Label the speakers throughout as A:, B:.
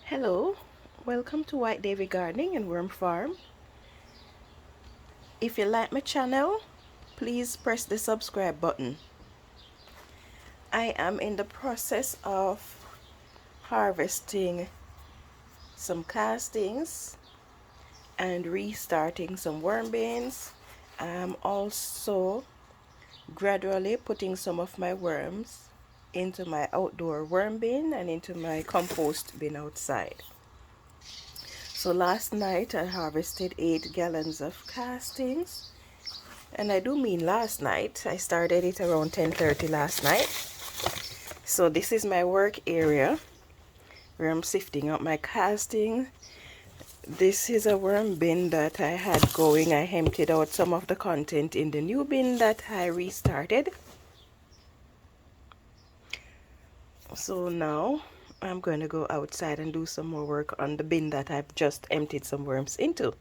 A: Hello, welcome to White Davy Gardening and Worm Farm. If you like my channel, please press the subscribe button. I am in the process of harvesting some castings and restarting some worm bins. I'm also gradually putting some of my worms into my outdoor worm bin and into my compost bin outside. So last night I harvested 8 gallons of castings, and I do mean last night. I started it around 10:30 last night. So this is my work area where I'm sifting out my casting. This is a worm bin that I had going. I emptied out some of the content in the new bin that I restarted. So now I'm going to go outside and do some more work on the bin that I've just emptied some worms into.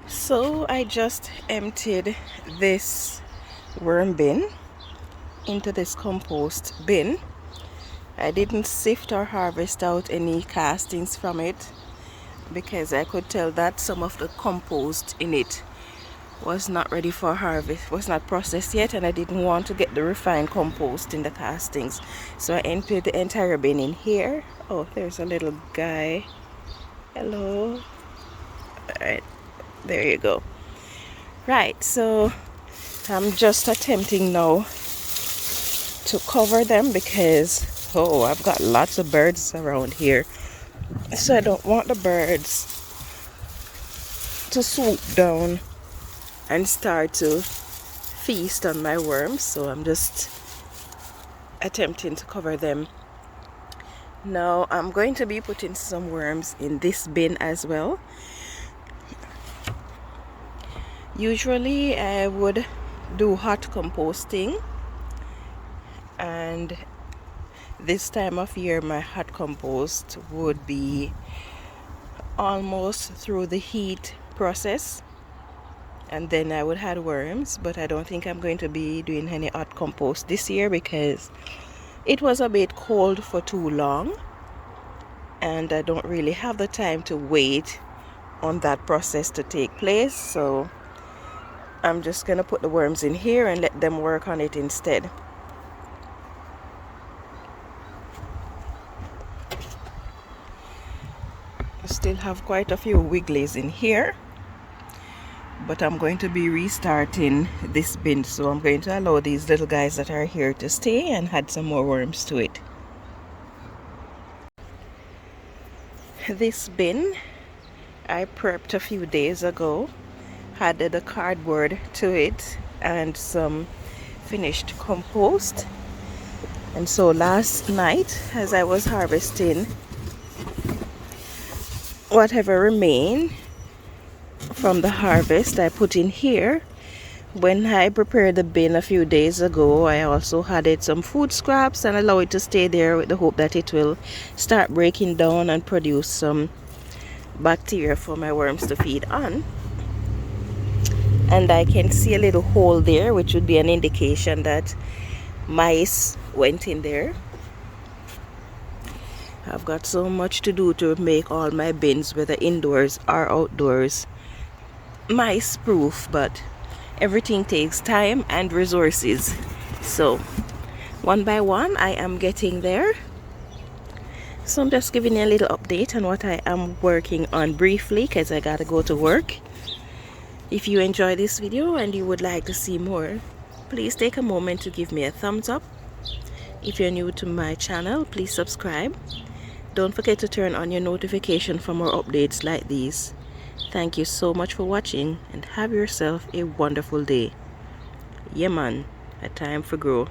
A: So I just emptied this worm bin into this compost bin. I didn't sift or harvest out any castings from it because I could tell that some of the compost in it was not ready for harvest, was not processed yet, and I didn't want to get the refined compost in the castings. So I emptied the entire bin in here. Oh, there's a little guy. Hello. Alright, there you go. Right, so I'm just attempting now to cover them because I've got lots of birds around here, so I don't want the birds to swoop down and start to feast on my worms. So I'm just attempting to cover them. Now I'm going to be putting some worms in this bin as well. Usually I would do hot composting, and this time of year my hot compost would be almost through the heat process, and then I would have worms. But I don't think I'm going to be doing any hot compost this year because it was a bit cold for too long, and I don't really have the time to wait on that process to take place. So I'm just gonna put the worms in here and let them work on it instead. I still have quite a few wigglies in here, but I'm going to be restarting this bin, so I'm going to allow these little guys that are here to stay and add some more worms to it. This bin I prepped a few days ago, added a cardboard to it and some finished compost. And so last night, as I was harvesting whatever remained from the harvest, I put in here. When I prepared the bin a few days ago, I also added some food scraps and allow it to stay there with the hope that it will start breaking down and produce some bacteria for my worms to feed on. And I can see a little hole there, which would be an indication that mice went in there. I've got so much to do to make all my bins, whether indoors or outdoors, mice proof, but everything takes time and resources. So one by one I am getting there. So I'm just giving you a little update on what I am working on briefly because I gotta go to work. If you enjoy this video and you would like to see more, please take a moment to give me a thumbs up. If you're new to my channel, please subscribe. Don't forget to turn on your notification for more updates like these. Thank you so much for watching and have yourself a wonderful day. Yeah man, a time for grow.